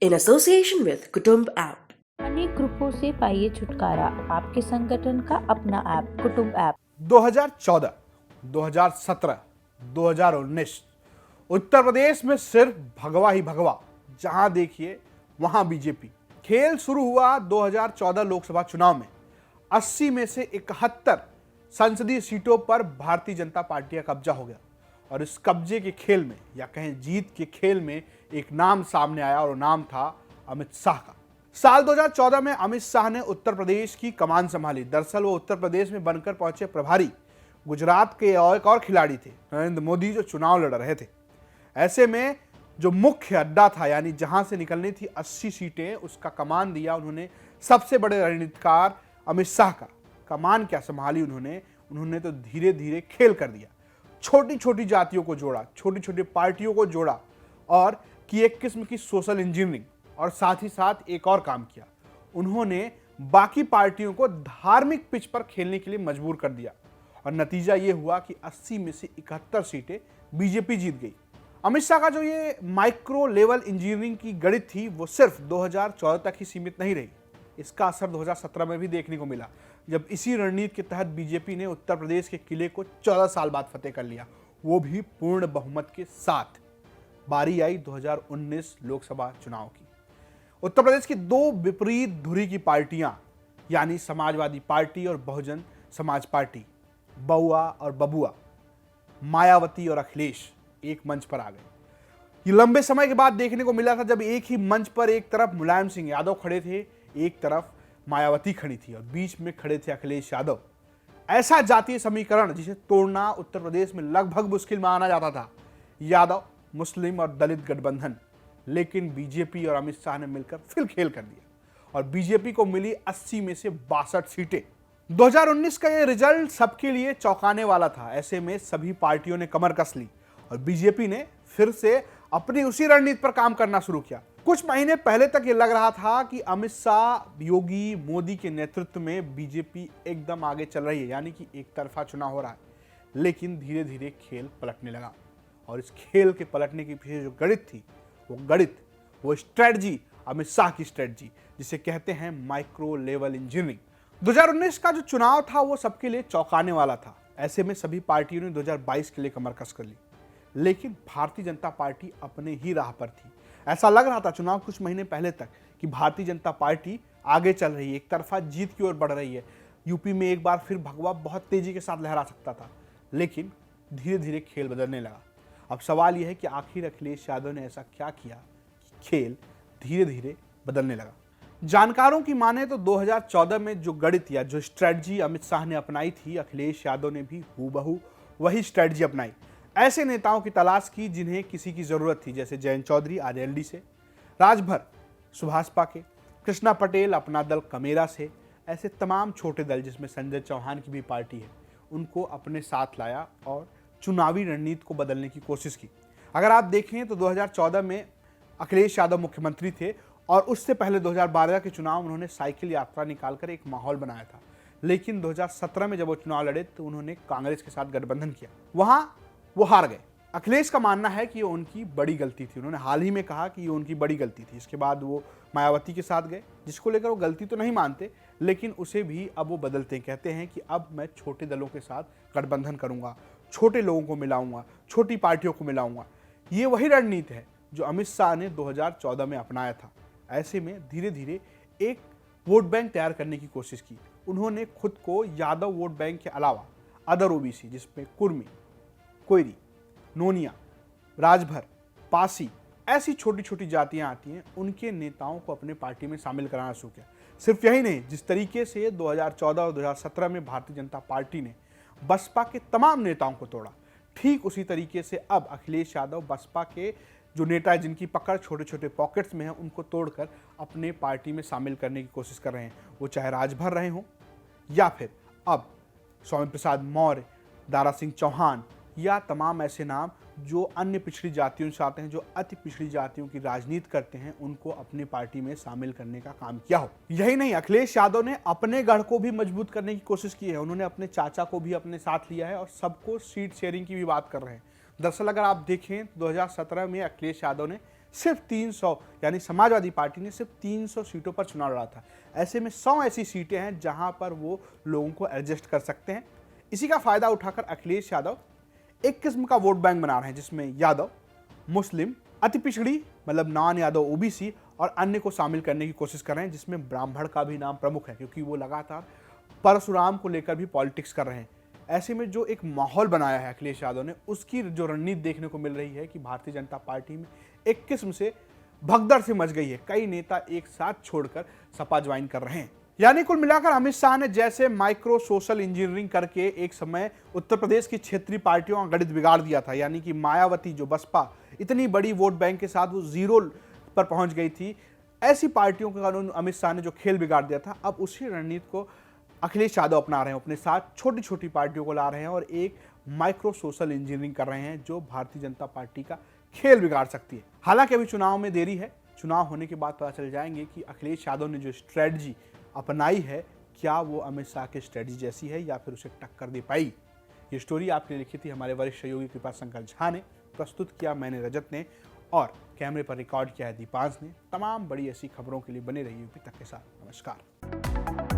in association with Kutumb app. अनेक ग्रुपों से पाइए छुटकारा, आपके संगठन का अपना ऐप कुटुंब ऐप। 2014, 2017, 2019 उत्तर प्रदेश में सिर्फ भगवा ही भगवा, जहां देखिए वहां बीजेपी। खेल शुरू हुआ 2014 लोकसभा चुनाव में 80 में से 71 संसदीय सीटों पर भारतीय जनता पार्टी का कब्जा हो गया और इस कब्जे के खेल में या कहें जीत के खेल में एक नाम सामने आया और वो नाम था अमित शाह का। साल 2014 में अमित शाह ने उत्तर प्रदेश की कमान संभाली। दरअसल वो उत्तर प्रदेश में बनकर पहुंचे प्रभारी गुजरात के एक और खिलाड़ी थे, नरेंद्र मोदी, जो चुनाव लड़ रहे थे। ऐसे में जो मुख्य अड्डा था, यानी जहां से निकलनी थी 80 सीटें, उसका कमान दिया उन्होंने सबसे बड़े रणनीतिकार अमित शाह का। कमान क्या संभाली उन्होंने तो धीरे धीरे खेल कर दिया। छोटी छोटी जातियों को जोड़ा, छोटी छोटी पार्टियों को जोड़ा और की एक किस्म की सोशल इंजीनियरिंग। और साथ ही साथ एक और काम किया, उन्होंने बाकी पार्टियों को धार्मिक पिच पर खेलने के लिए मजबूर कर दिया और नतीजा यह हुआ कि 80 में से 71 सीटें बीजेपी जीत गई। अमित शाह का जो ये माइक्रो लेवल इंजीनियरिंग की गणित थी, वो सिर्फ 2014 तक ही सीमित नहीं रही। इसका असर 2017 में भी देखने को मिला, जब इसी रणनीति के तहत बीजेपी ने उत्तर प्रदेश के किले को 14 साल बाद फतेह कर लिया, वो भी पूर्ण बहुमत के साथ। बारी आई 2019 लोकसभा चुनाव की। उत्तर प्रदेश की दो विपरीत धुरी की पार्टियां, यानी समाजवादी पार्टी और बहुजन समाज पार्टी, बउआ और बबुआ, मायावती और अखिलेश, एक मंच पर आ गए। ये लंबे समय के बाद देखने को मिला था, जब एक ही मंच पर एक तरफ मुलायम सिंह यादव खड़े थे, एक तरफ मायावती खड़ी थी और बीच में खड़े थे अखिलेश यादव। ऐसा जातीय समीकरण जिसे तोड़ना उत्तर प्रदेश में लगभग मुश्किल माना जाता था। यादव, मुस्लिम और दलित गठबंधन, लेकिन बीजेपी और अमित शाह ने मिलकर फिर खेल कर दिया और बीजेपी को मिली 80 में से 62 सीटें। 2019 का यह रिजल्ट सबके लिए चौंकाने वाला था। ऐसे में सभी पार्टियों ने कमर कस ली और बीजेपी ने फिर से अपनी उसी रणनीति पर काम करना शुरू किया। कुछ महीने पहले तक ये लग रहा था कि अमित शाह, योगी, मोदी के नेतृत्व में बीजेपी एकदम आगे चल रही है, यानी कि एक तरफा चुनाव हो रहा है। लेकिन धीरे धीरे खेल पलटने लगा और इस खेल के पलटने के पीछे जो गणित थी, वो स्ट्रेटजी, अमित शाह की स्ट्रेटजी, जिसे कहते हैं माइक्रो लेवल इंजीनियरिंग। 2019 का जो चुनाव था वो सबके लिए चौंकाने वाला था। ऐसे में सभी पार्टियों ने 2022 के लिए कमर कस कर ली, लेकिन भारतीय जनता पार्टी अपने ही राह पर थी। ऐसा लग रहा था चुनाव कुछ महीने पहले तक कि भारतीय जनता पार्टी आगे चल रही है, एक तरफा जीत की ओर बढ़ रही है। यूपी में एक बार फिर भगवा बहुत तेजी के साथ लहरा सकता था, लेकिन धीरे धीरे खेल बदलने लगा। अब सवाल यह है कि आखिर अखिलेश यादव ने ऐसा क्या किया कि खेल धीरे धीरे बदलने लगा। जानकारों की माने तो 2014 में जो गणित या जो स्ट्रेटजी अमित शाह ने अपनाई थी, अखिलेश यादव ने भी हूबहू वही स्ट्रेटजी अपनाई। ऐसे नेताओं की तलाश की जिन्हें किसी की जरूरत थी, जैसे जयंत चौधरी आरएलडी से, राजभर सुभाषपा के, कृष्णा पटेल अपना दल कमेरा से। ऐसे तमाम छोटे दल जिसमें संजय चौहान की भी पार्टी है, उनको अपने साथ लाया और चुनावी रणनीति को बदलने की कोशिश की। अगर आप देखें तो 2014 में अखिलेश यादव मुख्यमंत्री थे और उससे पहले 2012 के चुनाव उन्होंने साइकिल यात्रा निकालकर एक माहौल बनाया था। लेकिन 2017 में जब वो चुनाव लड़े तो उन्होंने कांग्रेस के साथ गठबंधन किया, वहां वो हार गए। अखिलेश का मानना है कि ये उनकी बड़ी गलती थी। उन्होंने हाल ही में कहा कि ये उनकी बड़ी गलती थी। इसके बाद वो मायावती के साथ गए, जिसको लेकर वो गलती तो नहीं मानते, लेकिन उसे भी अब वो बदलते हैं। कहते हैं कि अब मैं छोटे दलों के साथ गठबंधन करूंगा, छोटे लोगों को मिलाऊंगा, छोटी पार्टियों को मिलाऊंगा। ये वही रणनीति है जो अमित शाह ने 2014 में अपनाया था। ऐसे में धीरे धीरे एक वोट बैंक तैयार करने की कोशिश की। उन्होंने खुद को यादव वोट बैंक के अलावा अदर ओबीसी, जिसमें कुर्मी, कोयरी, नोनिया, राजभर, पासी, ऐसी छोटी छोटी जातियां आती हैं, उनके नेताओं को अपने पार्टी में शामिल कराना शुरू किया। सिर्फ यही नहीं, जिस तरीके से 2014 और 2017 में भारतीय जनता पार्टी ने बसपा के तमाम नेताओं को तोड़ा, ठीक उसी तरीके से अब अखिलेश यादव बसपा के जो नेता है, जिनकी पकड़ छोटे छोटे पॉकेट्स में है, उनको तोड़कर अपने पार्टी में शामिल करने की कोशिश कर रहे हैं। वो चाहे राजभर रहे हों या फिर अब स्वामी प्रसाद मौर्य, दारा सिंह चौहान या तमाम ऐसे नाम जो अन्य पिछड़ी जातियों से आते हैं, जो अति पिछड़ी जातियों की राजनीति करते हैं, उनको अपनी पार्टी में शामिल करने का काम किया हो। यही नहीं, अखिलेश यादव ने अपने गढ़ को भी मजबूत करने की कोशिश की है। उन्होंने अपने चाचा को भी अपने साथ लिया है और सबको सीट शेयरिंग की भी बात कर रहे हैं। दरअसल अगर आप देखें 2017 में अखिलेश यादव ने सिर्फ 300 यानी समाजवादी पार्टी ने सिर्फ 300 सीटों पर चुनाव लड़ा था। ऐसे में 100 ऐसी सीटें हैं जहां पर वो लोगों को एडजस्ट कर सकते हैं। इसी का फायदा उठाकर अखिलेश यादव एक किस्म का वोट बैंक बना रहे हैं, जिसमें यादव, मुस्लिम, अति पिछड़ी मतलब नॉन यादव ओबीसी और अन्य को शामिल करने की कोशिश कर रहे हैं, जिसमें ब्राह्मण का भी नाम प्रमुख है, क्योंकि वो लगातार परशुराम को लेकर भी पॉलिटिक्स कर रहे हैं। ऐसे में जो एक माहौल बनाया है अखिलेश यादव ने, उसकी जो रणनीति देखने को मिल रही है कि भारतीय जनता पार्टी में एक किस्म से भगदड़ से मच गई है। कई नेता एक साथ छोड़कर सपा ज्वाइन कर रहे हैं। यानी कुल मिलाकर अमित शाह ने जैसे माइक्रो सोशल इंजीनियरिंग करके एक समय उत्तर प्रदेश की क्षेत्रीय पार्टियों का गणित बिगाड़ दिया था, यानी कि मायावती जो बसपा इतनी बड़ी वोट बैंक के साथ वो जीरो पर पहुंच गई थी, ऐसी पार्टियों के कानून अमित शाह ने जो खेल बिगाड़ दिया था, अब उसी रणनीति को अखिलेश यादव अपना रहे हैं। अपने साथ छोटी छोटी पार्टियों को ला रहे हैं और एक माइक्रो सोशल इंजीनियरिंग कर रहे हैं जो भारतीय जनता पार्टी का खेल बिगाड़ सकती है। हालांकि अभी चुनाव में देरी है, चुनाव होने के बाद पता चल जाएंगे कि अखिलेश यादव ने जो स्ट्रेटजी अपनाई है, क्या वो अमित शाह की स्ट्रेटजी जैसी है या फिर उसे टक्कर दे पाई। ये स्टोरी आपने लिखी थी हमारे वरिष्ठ सहयोगी कृपाशंकर झा ने, प्रस्तुत किया मैंने रजत ने, और कैमरे पर रिकॉर्ड किया है दीपांश ने। तमाम बड़ी ऐसी खबरों के लिए बने रहिए यूपी तक के साथ। नमस्कार।